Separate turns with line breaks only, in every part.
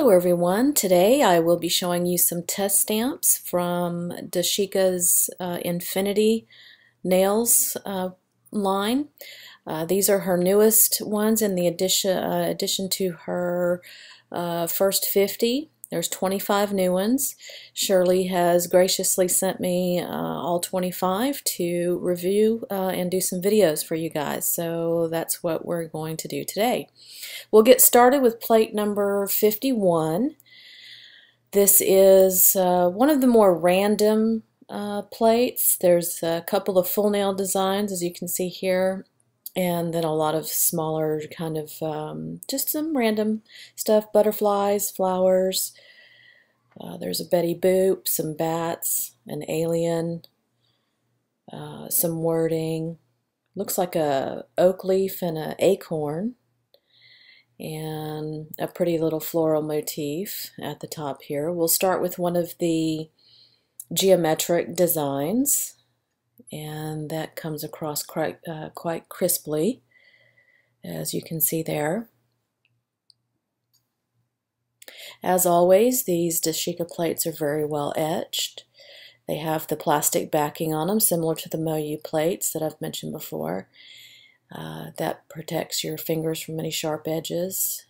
Hello everyone. Today I will be showing you some test stamps from Dashica's Infinity Nails line. These are her newest ones in the addition to her first 50. There's 25 new ones. Shirley has graciously sent me all 25 to review and do some videos for you guys. So that's what we're going to do today. We'll get started with plate number 51. This is one of the more random plates. There's a couple of full nail designs, as you can see here, and then a lot of smaller kind of just some random stuff, butterflies, flowers. There's a Betty Boop, some bats, an alien, some wording. Looks like a oak leaf and an acorn, and a pretty little floral motif at the top here. We'll start with one of the geometric designs, and that comes across quite crisply, as you can see there. As always, these Dashica plates are very well etched. They have the plastic backing on them, similar to the Moyu plates that I've mentioned before. That protects your fingers from any sharp edges.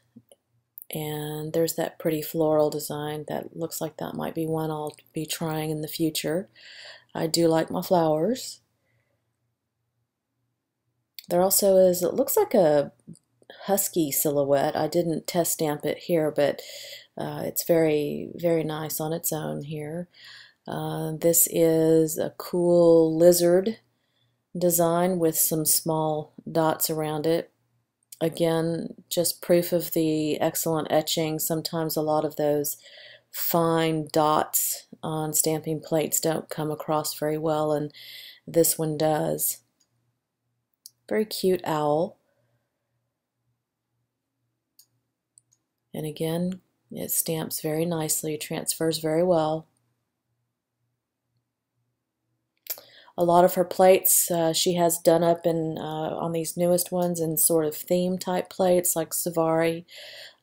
And there's that pretty floral design that looks like that might be one I'll be trying in the future. I do like my flowers. There also is, it looks like a husky silhouette. I didn't test stamp it here, but it's very, very nice on its own here. This is a cool lizard design with some small dots around it. Again, just proof of the excellent etching. Sometimes a lot of those fine dots on stamping plates don't come across very well, and this one does. Very cute owl. And again, it stamps very nicely, transfers very well. A lot of her plates she has done up in on these newest ones in sort of theme type plates like safari,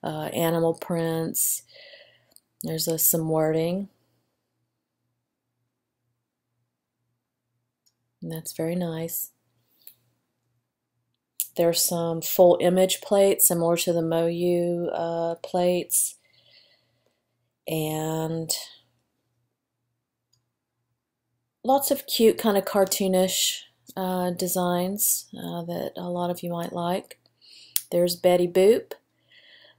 animal prints. There's some wording, and that's very nice. There's some full image plates similar to the Moyu plates, and lots of cute kind of cartoonish designs that a lot of you might like. There's Betty Boop.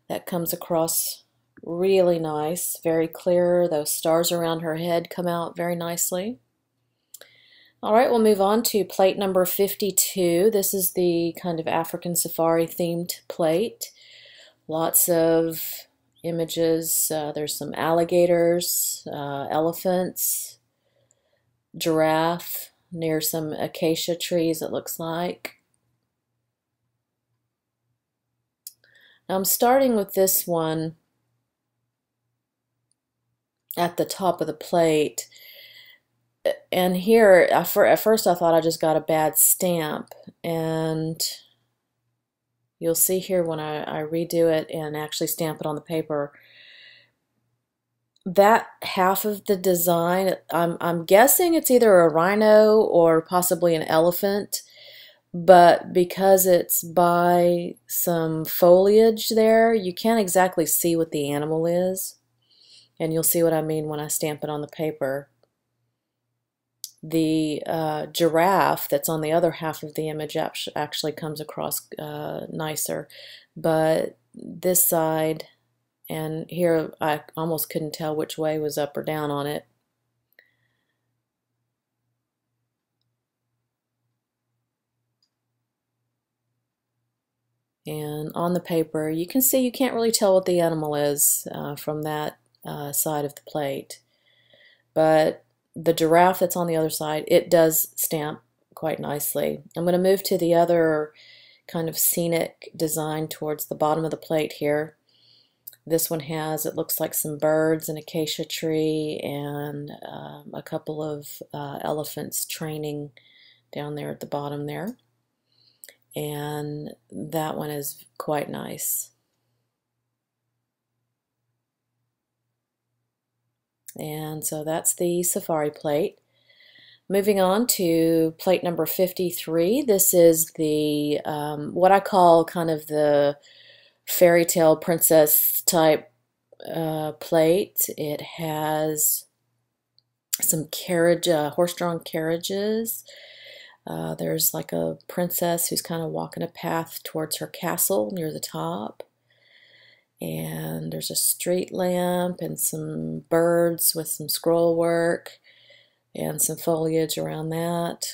That comes across really nice, very clear. Those stars around her head come out very nicely. All right, we'll move on to plate number 52. This is the kind of African safari themed plate. Lots of images. There's some alligators, elephants, giraffe near some acacia trees, it looks like. Now I'm starting with this one at the top of the plate, and here at first I thought I just got a bad stamp, and you'll see here when I redo it and actually stamp it on the paper, that half of the design, I'm guessing it's either a rhino or possibly an elephant, but because it's by some foliage there, you can't exactly see what the animal is, and you'll see what I mean when I stamp it on the paper. The giraffe that's on the other half of the image actually comes across nicer, but this side and here I almost couldn't tell which way was up or down on it. And on the paper you can see you can't really tell what the animal is from that side of the plate, but the giraffe that's on the other side, it does stamp quite nicely. I'm going to move to the other kind of scenic design towards the bottom of the plate here. This one has, it looks like some birds, an acacia tree, and a couple of elephants training down there at the bottom there. And that one is quite nice. And so that's the safari plate. Moving on to plate number 53. This is the what I call kind of the fairy tale princess type plate. It has some carriage, horse-drawn carriages. There's like a princess who's kind of walking a path towards her castle near the top. And there's a street lamp and some birds with some scroll work and some foliage around that.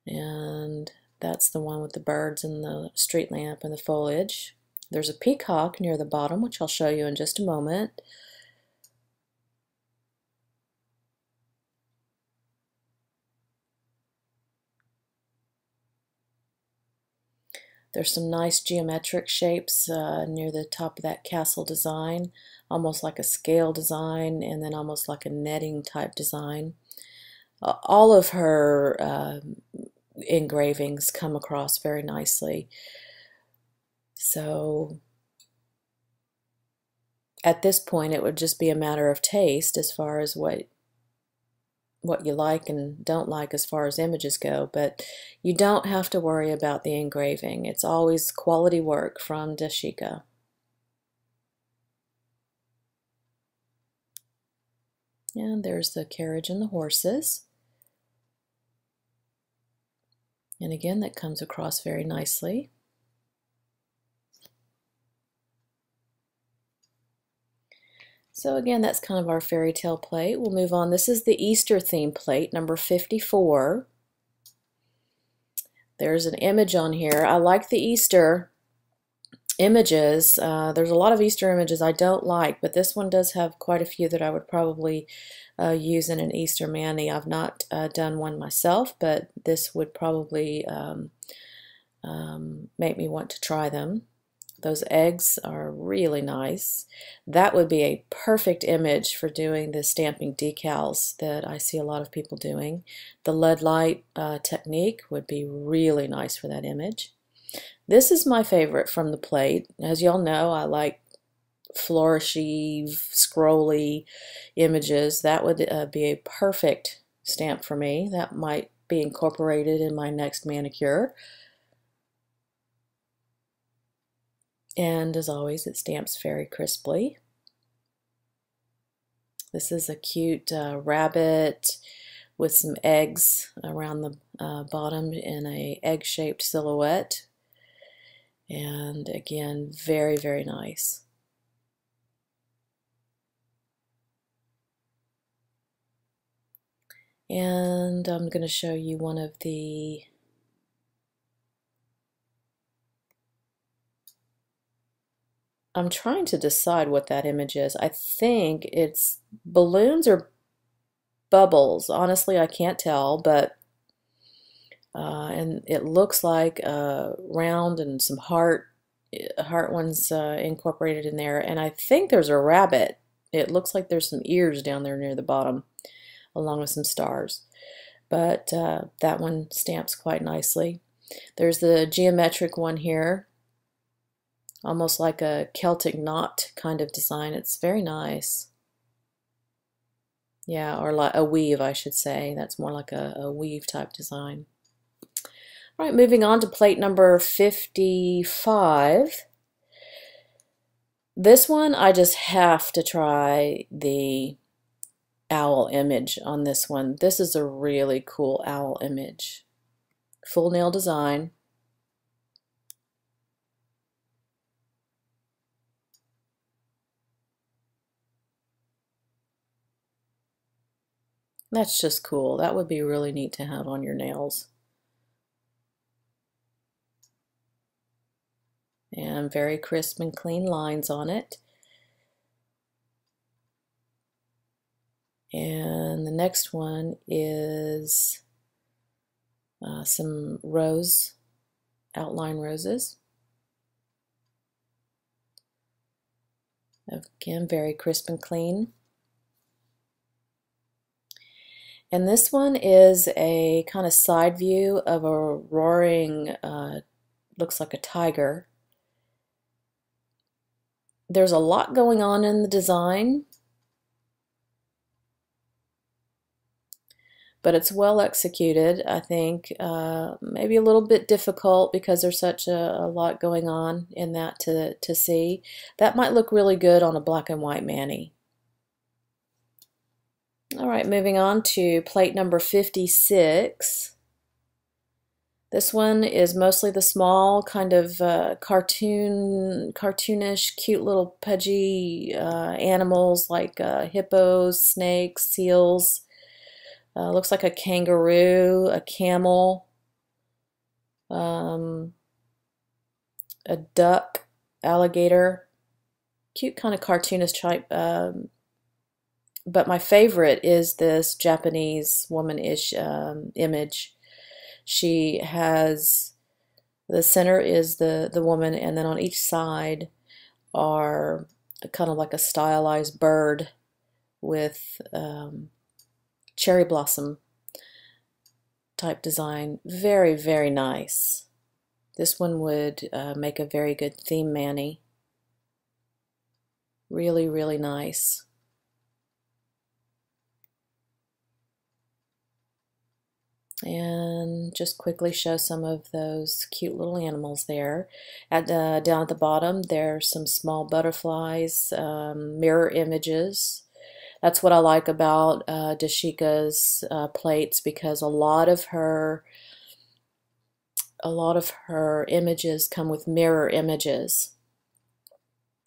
And that's the one with the birds and the street lamp and the foliage. There's a peacock near the bottom, which I'll show you in just a moment. There's some nice geometric shapes near the top of that castle design, almost like a scale design and then almost like a netting type design. All of her engravings come across very nicely. So at this point it would just be a matter of taste as far as what you like and don't like as far as images go, but you don't have to worry about the engraving. It's always quality work from Dashica. And there's the carriage and the horses. And again, that comes across very nicely. So again, that's kind of our fairy tale plate. We'll move on. This is the Easter theme plate, number 54. There's an image on here. I like the Easter images. There's a lot of Easter images I don't like, but this one does have quite a few that I would probably use in an Easter mani. I've not done one myself, but this would probably make me want to try them. Those eggs are really nice. That would be a perfect image for doing the stamping decals that I see a lot of people doing. The lead light technique would be really nice for that image. This is my favorite from the plate. As y'all know, I like flourishy, scrolly images. That would be a perfect stamp for me. That might be incorporated in my next manicure. And as always, it stamps very crisply. This is a cute rabbit with some eggs around the bottom in a egg-shaped silhouette. And again, very, very nice. And I'm going to show you one of the I'm trying to decide what that image is. I think it's balloons or bubbles. Honestly, I can't tell, but and it looks like round and some heart ones incorporated in there. And I think there's a rabbit. It looks like there's some ears down there near the bottom, along with some stars. But that one stamps quite nicely. There's the geometric one here. Almost like a Celtic knot kind of design. It's very nice. Yeah, or like a weave, I should say. That's more like a weave type design. All right, moving on to plate number 55. This one, I just have to try the owl image on this one. This is a really cool owl image. Full nail design. That's just cool. That would be really neat to have on your nails. And very crisp and clean lines on it. And the next one is some rose, outline roses. Again, very crisp and clean. And this one is a kind of side view of a roaring, looks like a tiger. There's a lot going on in the design. but it's well executed, I think. Maybe a little bit difficult because there's such a lot going on in that to see. That might look really good on a black and white mani. All right, moving on to plate number 56. This one is mostly the small, kind of cartoonish, cute little pudgy animals like hippos, snakes, seals. Looks like a kangaroo, a camel, a duck, alligator. Cute kind of cartoonish type. But my favorite is this Japanese woman-ish image. She has, the center is the woman, and then on each side are kind of like a stylized bird with cherry blossom type design. Very, very nice. This one would make a very good theme mani. Really, really nice. And just quickly show some of those cute little animals there. Down at the bottom, there's some small butterflies, mirror images. That's what I like about Dashica's plates, because a lot of her images come with mirror images.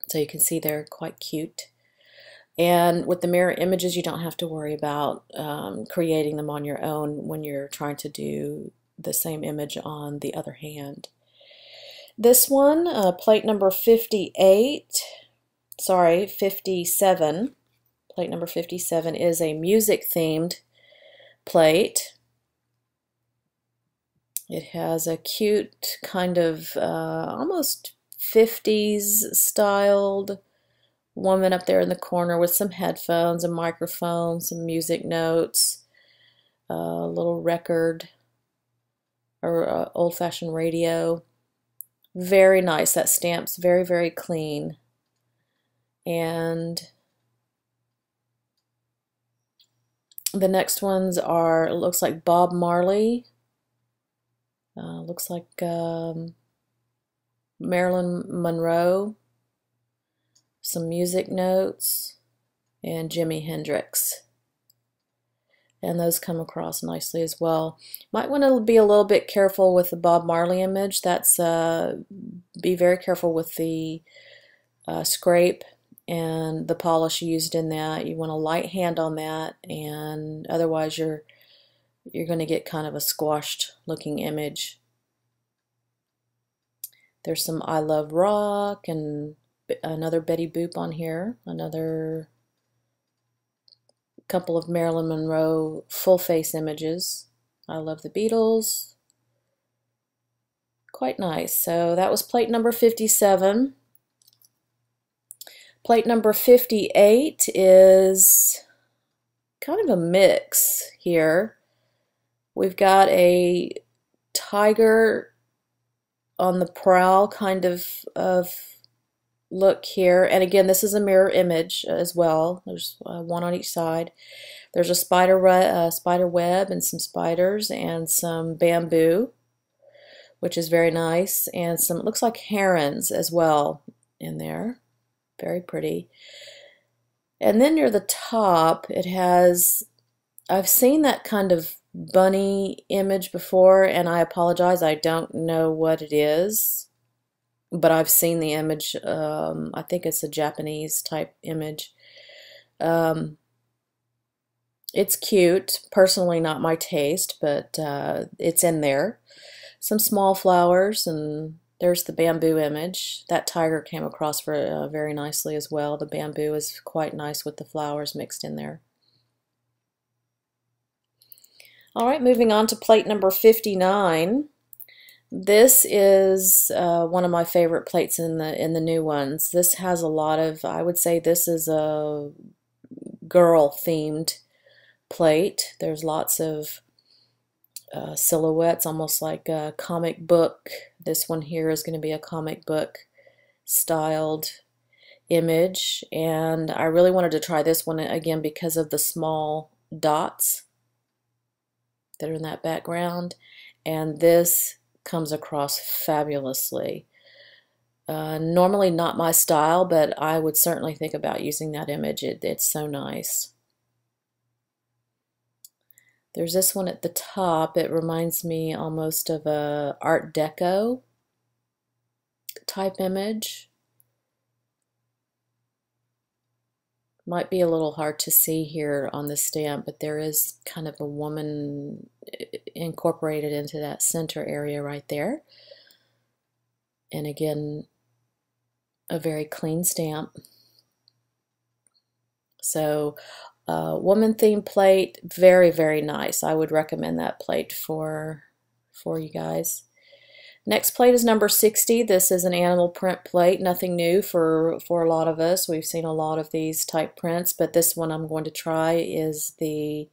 So you can see they're quite cute. And with the mirror images, you don't have to worry about creating them on your own when you're trying to do the same image on the other hand. This one, plate number 57, plate number 57 is a music-themed plate. It has a cute kind of almost 50s styled woman up there in the corner with some headphones, a microphone, some music notes, a little record or old-fashioned radio. Very nice. That stamp's very, very clean. And the next ones are, it looks like Bob Marley. Looks like Marilyn Monroe. Some music notes, and Jimi Hendrix. And those come across nicely as well. Might want to be a little bit careful with the Bob Marley image. That's be very careful with the scrape and the polish used in that. You want a light hand on that, and otherwise you're going to get kind of a squashed looking image. There's some I Love Rock and another Betty Boop on here, another couple of Marilyn Monroe full face images. I Love the Beatles. Quite nice. So that was plate number 57. Plate number 58 is kind of a mix here. We've got a tiger on the prowl kind of look here, and again, this is a mirror image as well. There's one on each side. There's a spider web and some spiders and some bamboo, which is very nice, and some, it looks like herons as well in there. Very pretty. And then near the top, it has, I've seen that kind of bunny image before, and I apologize, I don't know what it is. But I've seen the image. I think it's a Japanese type image. It's cute. Personally, not my taste, but it's in there. Some small flowers, and there's the bamboo image. That tiger came across very nicely as well. The bamboo is quite nice with the flowers mixed in there. All right, moving on to plate number 59. This is one of my favorite plates in the new ones. This has a lot of, I would say this is a girl themed plate. There's lots of silhouettes, almost like a comic book. This one here is going to be a comic book styled image, and I really wanted to try this one again because of the small dots. that are in that background, and this comes across fabulously. Normally not my style, but I would certainly think about using that image. It's so nice. There's this one at the top. It reminds me almost of a Art Deco type image. Might be a little hard to see here on the stamp, but there is kind of a woman incorporated into that center area right there. And again, a very clean stamp. So woman themed plate, very, very nice. I would recommend that plate for you guys. Next plate is number 60. This is an animal print plate, nothing new for a lot of us. We've seen a lot of these type prints, but this one I'm going to try is the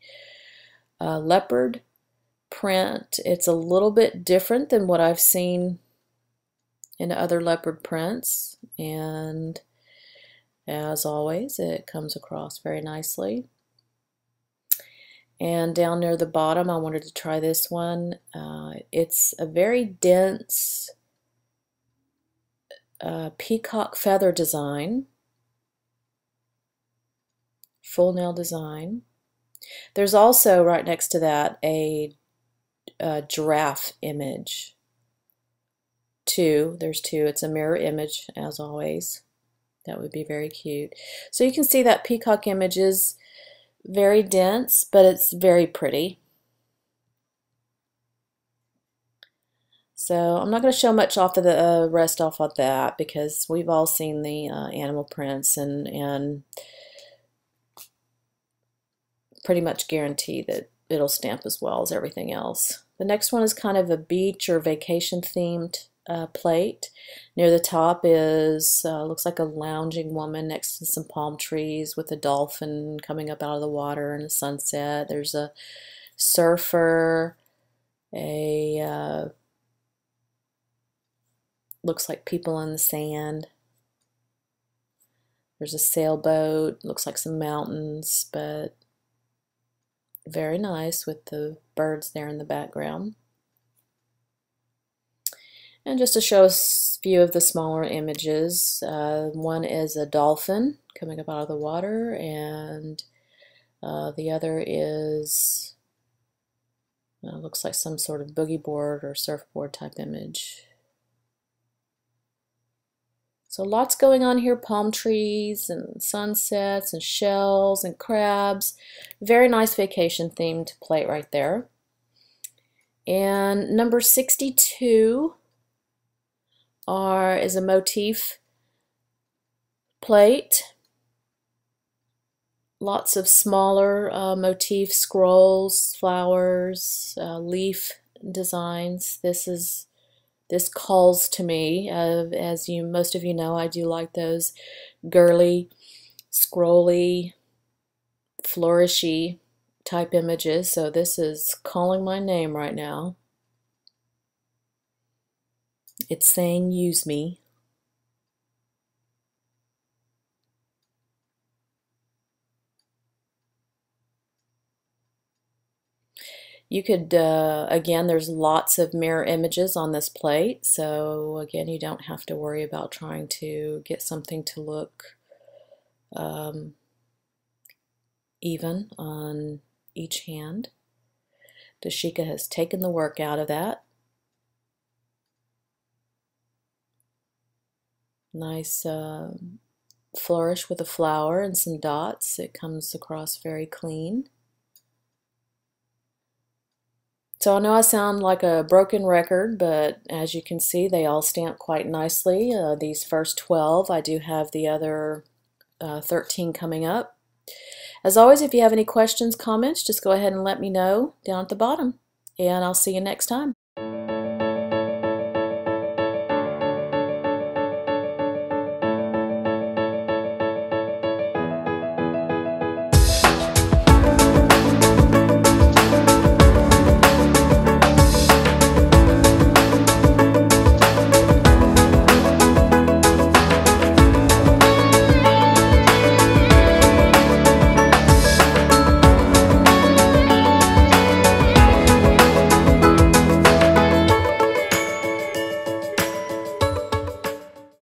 leopard print. It's a little bit different than what I've seen in other leopard prints, and as always, it comes across very nicely. And down near the bottom, I wanted to try this one. It's a very dense peacock feather design, full nail design. There's also right next to that a giraffe image. There's two. It's a mirror image, as always. That would be very cute. So you can see that peacock image is very dense, but it's very pretty. So I'm not going to show much off of the rest off of that, because we've all seen the animal prints and pretty much guarantee that it'll stamp as well as everything else. The next one is kind of a beach or vacation themed plate. Near the top is looks like a lounging woman next to some palm trees with a dolphin coming up out of the water and a sunset. There's a surfer, looks like people in the sand. There's a sailboat, looks like some mountains, but very nice with the birds there in the background. And just to show a few of the smaller images, one is a dolphin coming up out of the water, and the other is looks like some sort of boogie board or surfboard type image. So lots going on here, palm trees and sunsets and shells and crabs. Very nice vacation themed plate right there. And number 62 is a motif plate. Lots of smaller motif scrolls, flowers, leaf designs. This calls to me, as most of you know, I do like those girly, scrolly, flourishy type images, so this is calling my name right now. It's saying use me. You could, again, there's lots of mirror images on this plate, so again, you don't have to worry about trying to get something to look even on each hand. Dashica has taken the work out of that. Nice flourish with a flower and some dots. It comes across very clean. So I know I sound like a broken record, but as you can see, they all stamp quite nicely. These first 12, I do have the other 13 coming up. As always, if you have any questions, comments, just go ahead and let me know down at the bottom. And I'll see you next time.